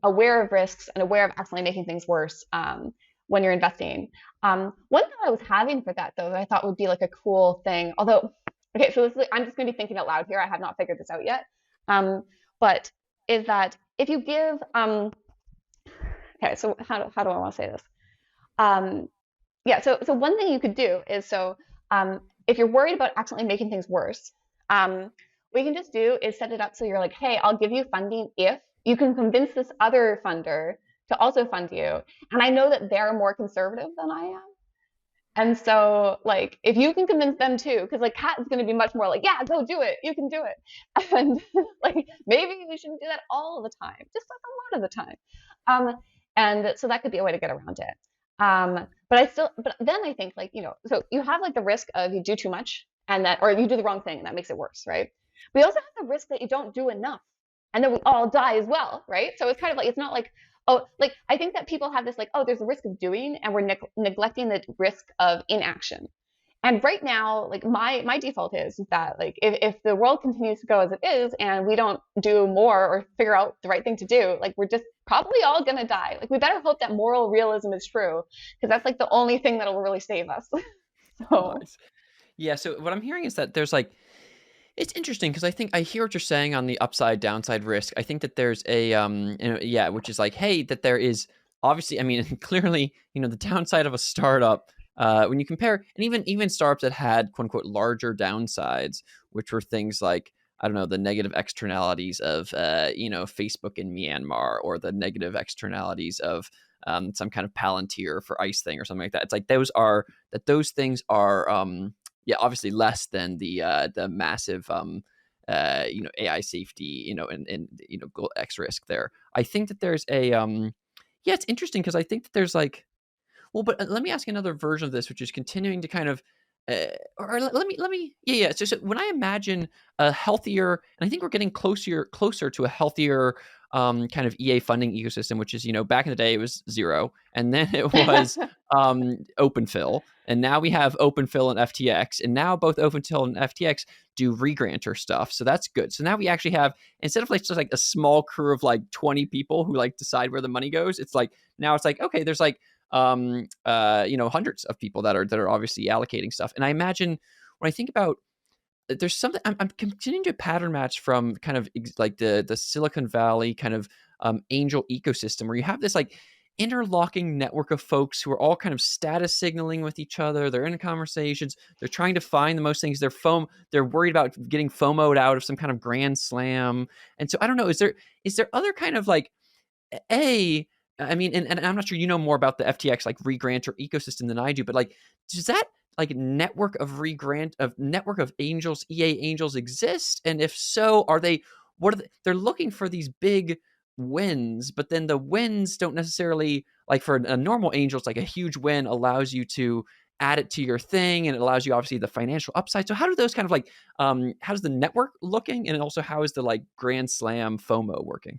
aware of risks and aware of accidentally making things worse when you're investing. One thing I was having for that though that I thought would be like a cool thing, although okay, so this is, I'm just going to be thinking out loud here. I have not figured this out yet. But is that if you give okay, so how do I want to say this? Um, yeah, so one thing you could do is if you're worried about accidentally making things worse, what you can just do is set it up so you're like, hey, I'll give you funding if you can convince this other funder to also fund you. And I know that they're more conservative than I am. And so, like, if you can convince them too, because like Kat is going to be much more like, yeah, go do it, you can do it, and like maybe we shouldn't do that all the time, just like a lot of the time. And so that could be a way to get around it. But then I think like so you have like the risk of you do too much and that, or you do the wrong thing and that makes it worse, right? We also have the risk that you don't do enough, and then we all die as well, right? So it's kind of like it's not like oh, like I think that people have this like, oh, there's a risk of doing, and we're neglecting the risk of inaction. And right now, like my default is that like if the world continues to go as it is, and we don't do more or figure out the right thing to do, like we're just probably all gonna die. Like we better hope that moral realism is true, because that's like the only thing that'll really save us. So Nice. Yeah, so what I'm hearing is that there's like It's interesting because I think I hear what you're saying on the upside downside risk. I think that there's a yeah, which is like, hey, that there is obviously, I mean, clearly, the downside of a startup, when you compare, and even startups that had quote unquote larger downsides, which were things like, I don't know, the negative externalities of Facebook in Myanmar, or the negative externalities of some kind of Palantir for ice thing or something like that. It's like those things are yeah, obviously less than the massive AI safety, and X risk there. I think that there's a yeah, it's interesting because I think that there's like, well, but let me ask you another version of this, which is continuing to kind of, or let me, yeah. So when I imagine a healthier, and I think we're getting closer to a healthier kind of EA funding ecosystem, which is, back in the day it was zero, and then it was OpenFill, and now we have OpenFill and FTX, and now both OpenFill and FTX do regranter stuff, so that's good. So now we actually have, instead of like just like a small crew of like 20 people who like decide where the money goes, it's like now it's like, okay, there's like hundreds of people that are obviously allocating stuff. And I imagine when I think about, there's something I'm continuing to pattern match from kind of like the Silicon Valley kind of angel ecosystem, where you have this like interlocking network of folks who are all kind of status signaling with each other. They're in conversations. They're trying to find the most things. They're worried about getting FOMO'd out of some kind of grand slam. And so I don't know, is there other kind of like, a I mean, and I'm not sure you know more about the FTX like regranter ecosystem than I do, but like, does that like network of angels, EA angels exist? And if so, they're looking for these big wins, but then the wins don't necessarily, like for a normal angel, it's like a huge win allows you to add it to your thing, and it allows you obviously the financial upside. So how do those kind of like, how's the network looking? And also how is the like grand slam FOMO working?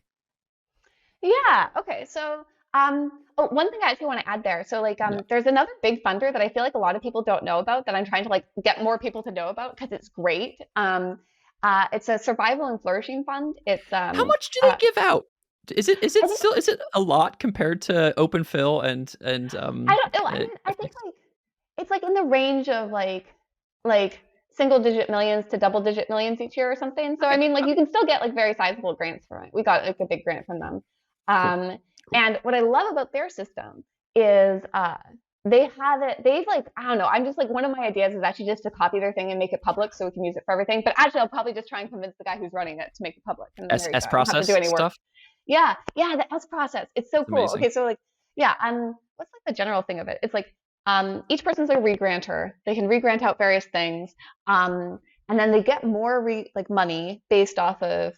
Yeah. Okay. So, oh, one thing I actually want to add there. So, like, Yeah. there's another big funder that I feel like a lot of people don't know about that I'm trying to like get more people to know about because it's great. It's a survival and flourishing fund. It's How much do they give out? I think Is it a lot compared to Open Phil and I don't know. I mean, I think FTX? like it's like in the range of like single digit millions to double digit millions each year or something. So I Okay, mean, like you okay, can still get like very sizable grants from it. We got like a big grant from them. cool, Um, cool. and what I love about their system is they have it. They've like I don't know. I'm just like one of my ideas is actually just to copy their thing and make it public so we can use it for everything. But actually, I'll probably just try and convince the guy who's running it to make it public, and then there you S go. I don't have to do process any work. stuff. Yeah, yeah, the S process. It's so It's cool. amazing. Okay, so like, yeah, what's like the general thing of it? It's like, each person's a regranter. They can regrant out various things, and then they get more like money based off of,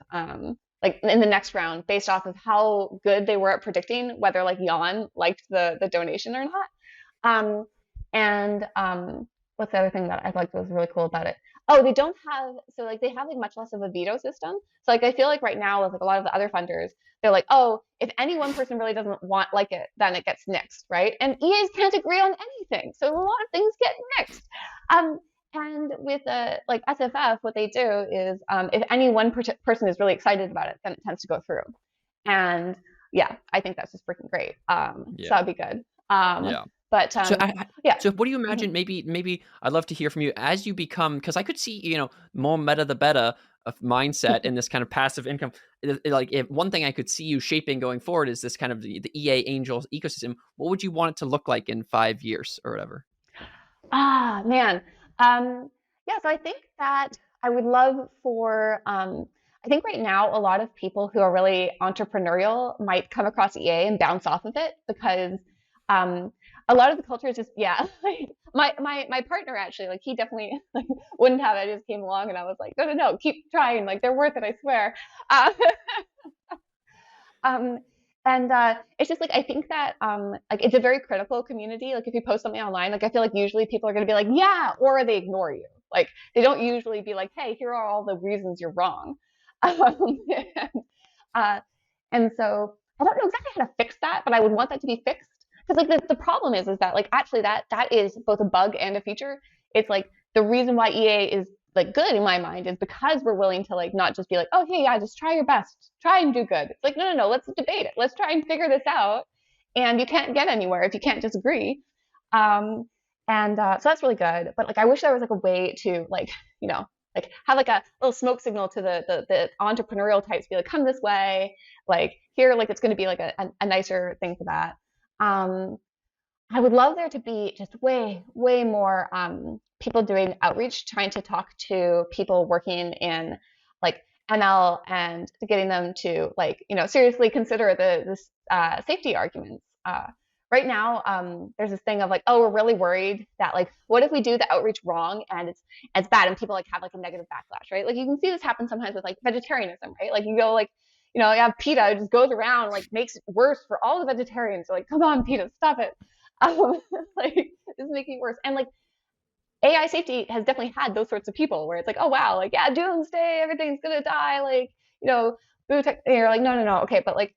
like in the next round, based off of how good they were at predicting whether like Jan liked the donation or not. Um, and what's the other thing that I liked was really cool about it? Oh, they don't have so like they have like much less of a veto system. So like I feel like right now with like a lot of the other funders, they're like, oh, if any one person really doesn't want like it, then it gets nixed, right? And EAs can't agree on anything, so a lot of things get nixed. Um, and with like SFF, what they do is if any one person is really excited about it, then it tends to go through. And yeah, I think that's just freaking great. So Yeah, that'd be good. Um, yeah. but So yeah. so what do you Mhm. imagine? Maybe I'd love to hear from you as you become, because I could see, more meta the better of mindset and this kind of passive income. Like, if one thing I could see you shaping going forward is this kind of the EA Angels ecosystem. What would you want it to look like in 5 years or whatever? Ah, man. Yeah, so I think that I would love for, I think right now a lot of people who are really entrepreneurial might come across EA and bounce off of it because um, a lot of the culture is just, yeah, like my partner actually, like he definitely like, wouldn't have it. I just came along and I was like, no, no, no, keep trying. Like they're worth it, I swear. Uh, Um, and it's just like I think that like it's a very critical community. Like if you post something online, like I feel like usually people are going to be like, yeah, or they ignore you. Like they don't usually be like, hey, here are all the reasons you're wrong. And, uh, and so I don't know exactly how to fix that, but I would want that to be fixed because like the problem is that like actually that is both a bug and a feature. It's like the reason why EA is like good in my mind is because we're willing to like not just be like, oh hey, yeah, just try your best, try and do good. It's like no, no, no, let's debate it, let's try and figure this out. And you can't get anywhere if you can't disagree. Um, and so that's really good. But like I wish there was like a way to like you know like have like a little smoke signal to the entrepreneurial types, be like, come this way, like here, like it's going to be like a nicer thing for that. Um, I would love there to be just way more people doing outreach, trying to talk to people working in like ML and getting them to like seriously consider this safety arguments. Right now, there's this thing of like, oh, we're really worried that like, what if we do the outreach wrong and it's bad and people like have like a negative backlash, right? Like you can see this happen sometimes with like vegetarianism, right? Like you go like you have PETA just goes around like makes it worse for all the vegetarians. They're like, come on, PETA, stop it. Um, like it's making it worse. And like AI safety has definitely had those sorts of people where it's like, oh wow, like yeah, doomsday, everything's gonna die, like you're like, no, okay, but like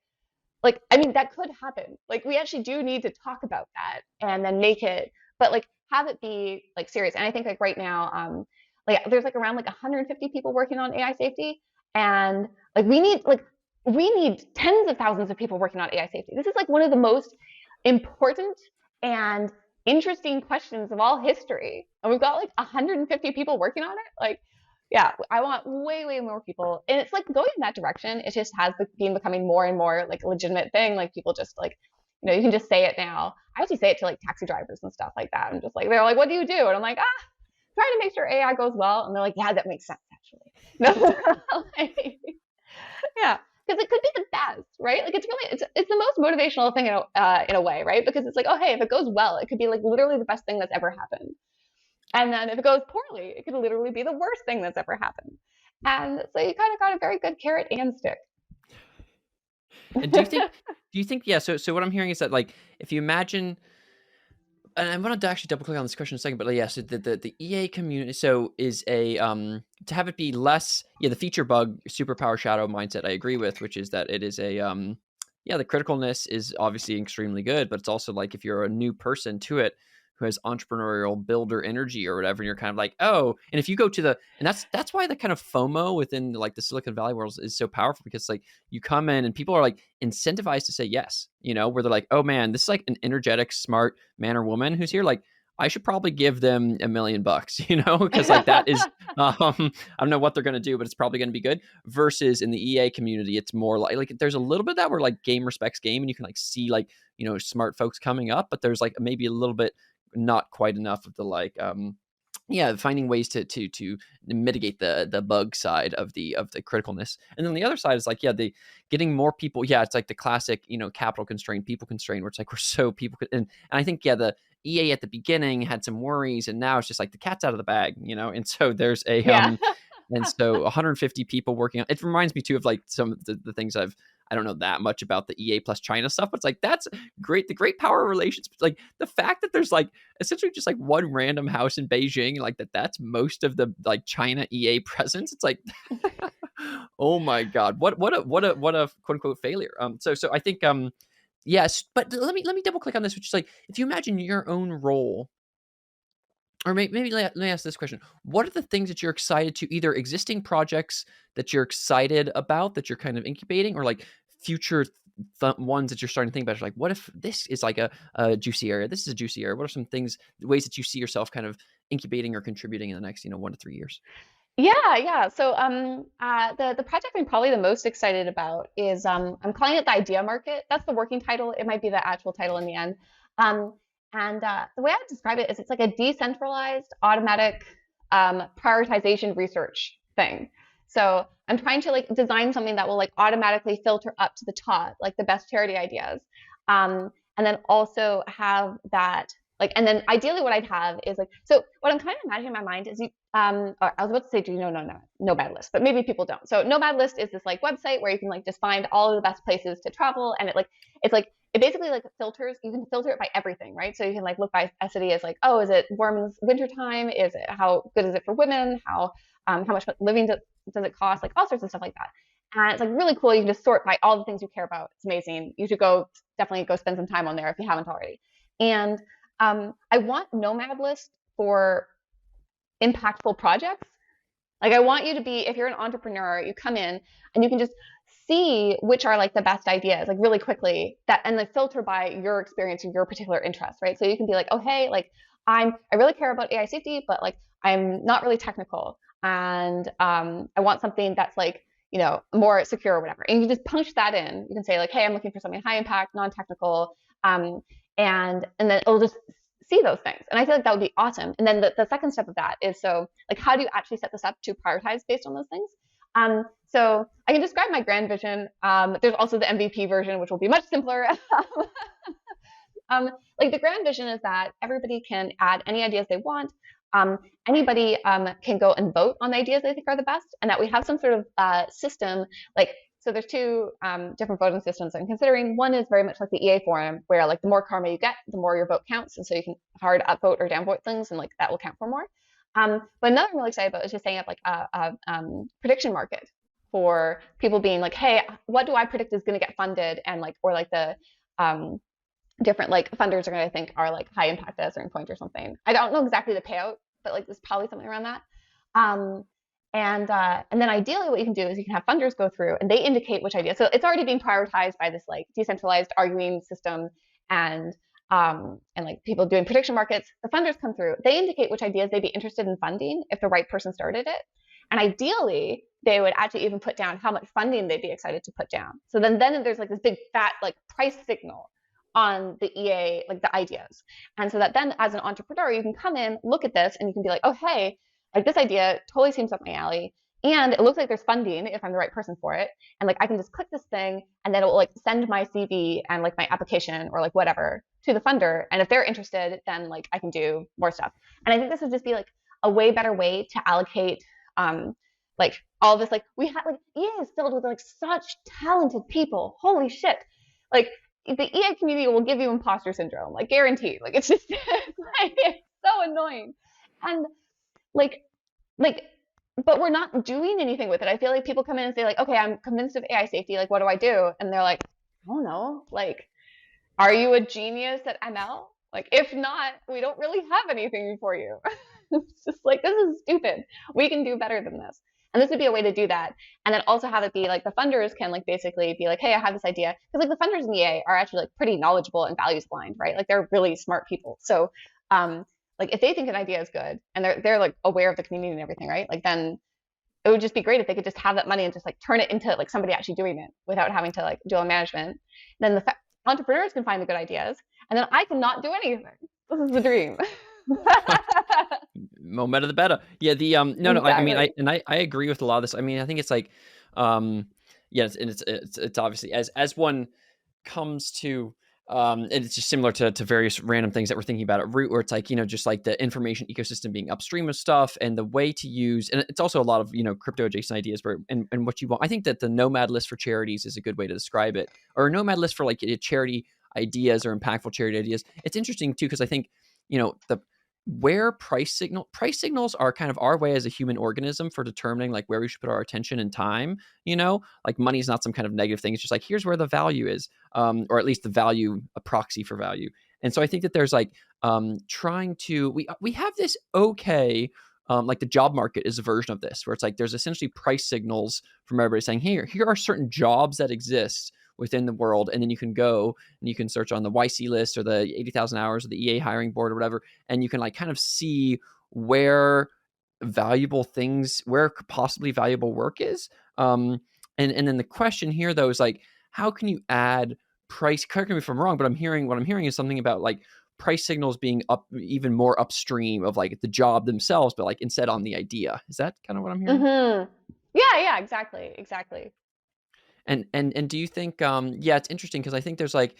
I mean that could happen. Like we actually do need to talk about that and then make it, but like have it be like serious. And I think like right now, like there's like around like 150 people working on AI safety, and like we need tens of thousands of people working on AI safety. This is like one of the most important and interesting questions of all history, and we've got like 150 people working on it. Like yeah, I want way more people, and it's like going in that direction. It just has been becoming more and more like a legitimate thing. Like people just like, you can just say it now. I actually say it to like taxi drivers and stuff like that. I'm just like, they're like, what do you do? And I'm like, trying to make sure AI goes well. And they're like, yeah, that makes sense actually. No, like, yeah, because it could be the best, right? Like it's the most motivational thing in a way, right? Because it's like, oh hey, if it goes well, it could be like literally the best thing that's ever happened. And then if it goes poorly, it could literally be the worst thing that's ever happened. And so you kind of got a very good carrot and stick. And do you think, yeah, so what I'm hearing is that like if you imagine, and I'm gonna actually double click on this question in a second, but like, yeah, so the EA community so is a to have it be less, yeah, the feature bug superpower shadow mindset I agree with, which is that it is a yeah, the criticalness is obviously extremely good, but it's also like if you're a new person to it who has entrepreneurial builder energy or whatever, and you're kind of like, oh, and if you go to and that's why the kind of FOMO within like the Silicon Valley world is so powerful, because like you come in and people are like incentivized to say yes, where they're like, oh man, this is like an energetic, smart man or woman who's here, like I should probably give them $1 million, because like that is, I don't know what they're going to do, but it's probably going to be good. Versus in the EA community, it's more like there's a little bit of that where like game respects game, and you can like see like smart folks coming up, but there's like maybe a little bit not quite enough of the like yeah, finding ways to mitigate the bug side of the criticalness. And then the other side is like, yeah, the getting more people. Yeah, it's like the classic, capital constraint, people constraint, where it's like we're so people. And I think, yeah, the EA at the beginning had some worries, and now it's just like the cat's out of the bag, And so there's a Yeah. and so 150 people working on it. Reminds me too of like some of the things I don't know that much about the EA plus China stuff, but it's like that's great. The great power relations, like the fact that there's like essentially just like one random house in Beijing, like that's most of the like China EA presence. It's like, oh my god, what a quote unquote failure. So I think yes, but let me double click on this, which is like if you imagine your own role. Or maybe let me ask this question. What are the things that you're excited to, either existing projects that you're excited about that you're kind of incubating, or like future ones that you're starting to think about? You're like, what if this is like a juicy area? This is a juicy area. What are some things, ways that you see yourself kind of incubating or contributing in the next, 1 to 3 years? Yeah. So the project I'm probably the most excited about is I'm calling it the idea market. That's the working title. It might be the actual title in the end. Um, and the way I would describe it is it's like a decentralized automatic prioritization research thing. So I'm trying to like design something that will like automatically filter up to the top, like the best charity ideas. And then also have that like, and then ideally what I'd have is like, so what I'm kind of imagining in my mind is or I was about to say, do you know Nomad List, but maybe people don't. So Nomad List is this like website where you can like just find all of the best places to travel, and it basically like filters. You can filter it by everything, right? So you can like look by a city as like, oh, is it warm in wintertime? Is it how good is it for women? How much living does it cost? Like all sorts of stuff like that. And it's like really cool. You can just sort by all the things you care about. It's amazing. You should definitely go spend some time on there if you haven't already. And I want Nomad List for impactful projects. Like I want you to be, if you're an entrepreneur, you come in and you can just see which are like the best ideas, like really quickly, that and like filter by your experience and your particular interest, right? So you can be like, oh hey, like I really care about AI safety, but like I'm not really technical. and I want something that's like, more secure or whatever. And you just punch that in. You can say like, hey, I'm looking for something high impact, non-technical, um, and then it'll just see those things. And I feel like that would be awesome. And then the second step of that is, so like, how do you actually set this up to prioritize based on those things? So I can describe my grand vision. There's also the MVP version, which will be much simpler. Um, like the grand vision is that everybody can add any ideas they want. Um, Anybody can go and vote on the ideas they think are the best, and that we have some sort of system. Like, so there's two different voting systems I'm considering. One is very much like the EA forum, where like the more karma you get, the more your vote counts, and so you can hard upvote or downvote things, and like that will count for more. But another I'm really excited about is just setting up like a prediction market for people being like, hey, what do I predict is going to get funded, and like, or like the um, different like funders are going to think are like high impact at a certain point or something. I don't know exactly the payout, but like there's probably something around that. Um, and then ideally what you can do is you can have funders go through and they indicate which idea. So it's already being prioritized by this like decentralized arguing system, and like people doing prediction markets. The funders come through, they indicate which ideas they'd be interested in funding if the right person started it. And ideally, they would actually even put down how much funding they'd be excited to put down. So then there's like this big fat like price signal on the EA, like the ideas. And so that then as an entrepreneur, you can come in, look at this, and you can be like, oh, hey, like this idea totally seems up my alley. And it looks like there's funding if I'm the right person for it. And like I can just click this thing and then it will like send my CV and like my application or like whatever to the funder. And if they're interested, then like I can do more stuff. And I think this would just be like a way better way to allocate like all this, like we have like EA is filled with like such talented people. Holy shit. Like the EA community will give you imposter syndrome, like guaranteed. Like it's just it's so annoying. And like like but we're not doing anything with it. I feel like people come in and say like, okay, I'm convinced of AI safety, like what do I do? And they're like, I don't know, like, are you a genius at ML? Like if not, we don't really have anything for you. It's just like, this is stupid. We can do better than this. And this would be a way to do that. And then also have it be like the funders can like basically be like, hey, I have this idea. Because like the funders in EA are actually like pretty knowledgeable and values aligned, right? Like they're really smart people. So like if they think an idea is good and they're like aware of the community and everything, right? Like then it would just be great if they could just have that money and just like turn it into like somebody actually doing it without having to like do all management. Then the entrepreneurs can find the good ideas, and then I cannot do anything. This is the dream. More meta the better. Yeah, the no, no, I mean, I agree with a lot of this. I mean, I think it's like, yeah, it's obviously as one comes to, and it's just similar to various random things that we're thinking about at Root, where it's like, just like the information ecosystem being upstream of stuff and the way to use, and it's also a lot of, crypto adjacent ideas where, and what you want. I think that the nomad list for charities is a good way to describe it, or a nomad list for like charity ideas or impactful charity ideas. It's interesting too, because I think, the where price signals are kind of our way as a human organism for determining like where we should put our attention and time. Like money is not some kind of negative thing. It's just like, here's where the value is, or at least the value, a proxy for value. And so I think that there's like trying to, we have this okay, like the job market is a version of this, where it's like there's essentially price signals from everybody saying, here are certain jobs that exist within the world, and then you can go and you can search on the YC list or the 80,000 hours or the EA hiring board or whatever, and you can like kind of see where possibly valuable work is. And then the question here though is like, how can you add price? Correct me if I'm wrong, but what I'm hearing is something about like price signals being up even more upstream of like the job themselves, but like instead on the idea. Is that kind of what I'm hearing? Mm-hmm. Yeah, exactly. And do you think yeah, it's interesting because I think there's like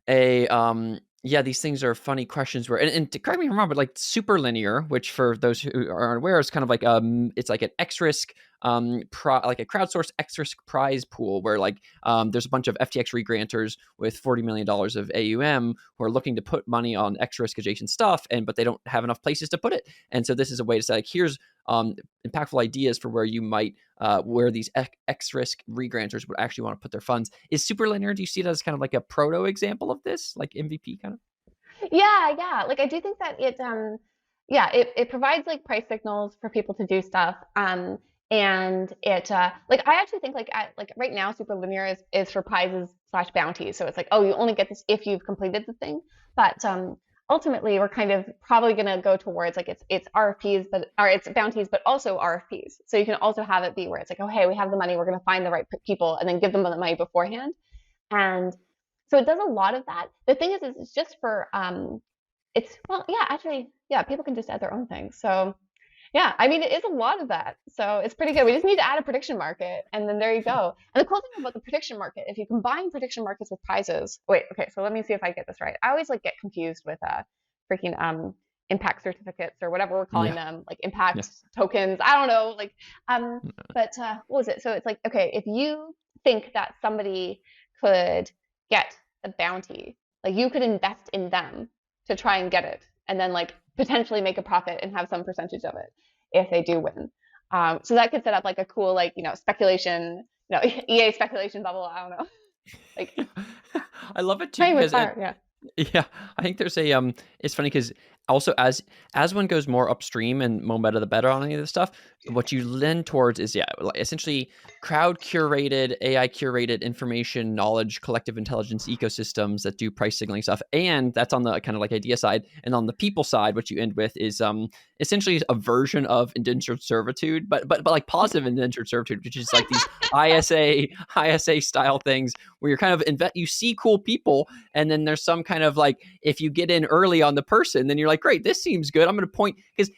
a yeah, these things are funny questions where, and correct me if I'm wrong, but like Supe-Linear, which for those who are unaware is kind of like it's like an X risk like a crowdsourced X risk prize pool where like there's a bunch of FTX regranters with $40 million of AUM who are looking to put money on X risk adjacent stuff, but they don't have enough places to put it. And so this is a way to say like, here's impactful ideas for where you might where these X risk regranters would actually want to put their funds. Is Supe-Linear, do you see it as kind of like a proto example of this, like MVP kind of? Yeah. Like I do think that it provides like price signals for people to do stuff. And it like I actually think like right now Supe-Linear is for prizes / bounties. So it's like, oh, you only get this if you've completed the thing. But ultimately we're kind of probably going to go towards like it's RFPs, or it's bounties, but also RFPs. So you can also have it be where it's like, oh, hey, we have the money, we're going to find the right people and then give them the money beforehand. And so it does a lot of that. The thing is it's just for it's well, yeah, actually, yeah, people can just add their own things. So yeah, I mean, it is a lot of that. So it's pretty good. We just need to add a prediction market, and then there you go. And the cool thing about the prediction market, if you combine prediction markets with prizes, wait, okay, so let me see if I get this right. I always like get confused with freaking impact certificates or whatever we're calling Yeah. them, like impact Yeah. tokens. I don't know, like but what was it? So it's like, okay, if you think that somebody could get the bounty, like you could invest in them to try and get it, and then like potentially make a profit and have some percentage of it if they do win. So that could set up like a cool like speculation, EA speculation bubble. I don't know, like I love it too playing with because fire. Yeah. yeah, I think there's a it's funny because also as one goes more upstream and more meta the better on any of this stuff, what you lend towards is essentially crowd curated, AI curated information, knowledge, collective intelligence ecosystems that do price signaling stuff. And that's on the kind of like idea side. And on the people side, what you end with is essentially a version of indentured servitude, but like positive indentured servitude, which is like these ISA style things where you're kind of you see cool people, and then there's some kind of like, if you get in early on the person, then you're like, great, this seems good. I'm going to point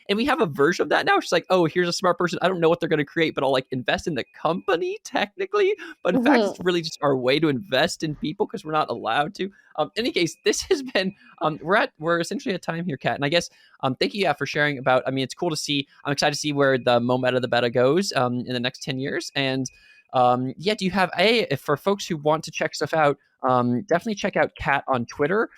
and we have a version of that now. She's like, oh, here's a smart person. I don't know what they're going to create, but I'll like invest in the company technically. But in fact, it's really just our way to invest in people because we're not allowed to. In any case, this has been, we're essentially at time here, Kat. And I guess, thank you for sharing about, I mean, it's cool to see, I'm excited to see where the meta the beta goes in the next 10 years. And do you have for folks who want to check stuff out, definitely check out Kat on Twitter.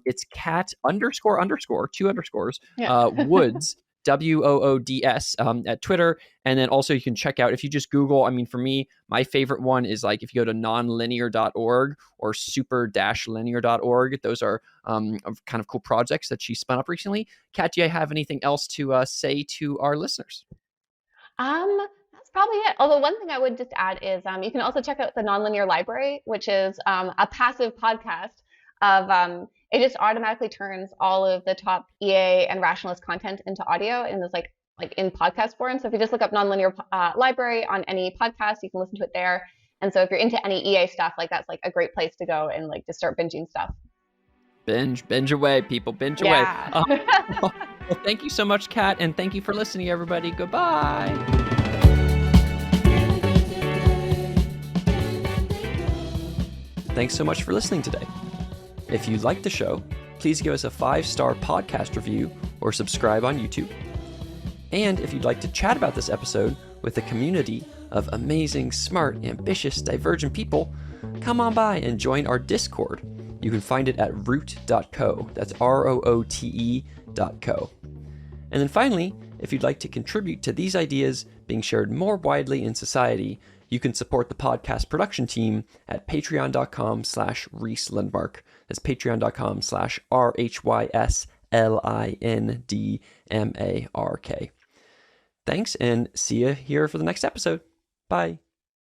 It's Kat _ two underscores, Woods, WOODS at Twitter. And then also you can check out, if you just Google, I mean, for me, my favorite one is like, if you go to nonlinear.org or super-linear.org, those are kind of cool projects that she spun up recently. Kat, do you have anything else to say to our listeners? That's probably it. Although one thing I would just add is you can also check out the Nonlinear Library, which is a passive podcast of it just automatically turns all of the top EA and rationalist content into audio, and it's like in podcast form. So if you just look up Nonlinear Library on any podcast, you can listen to it there. And so if you're into any EA stuff, like that's like a great place to go and like just start binging stuff. Binge away, people, binge away. Well, thank you so much, Kat, and thank you for listening, everybody. Goodbye. Thanks so much for listening today. If you liked the show, please give us a 5-star podcast review or subscribe on YouTube. And if you'd like to chat about this episode with a community of amazing, smart, ambitious, divergent people, come on by and join our Discord. You can find it at root.co. That's ROOTE.co. And then finally, if you'd like to contribute to these ideas being shared more widely in society, you can support the podcast production team at patreon.com/Rhys Lindmark. That's patreon.com/RHYSLINDMARK. Thanks, and see you here for the next episode. Bye.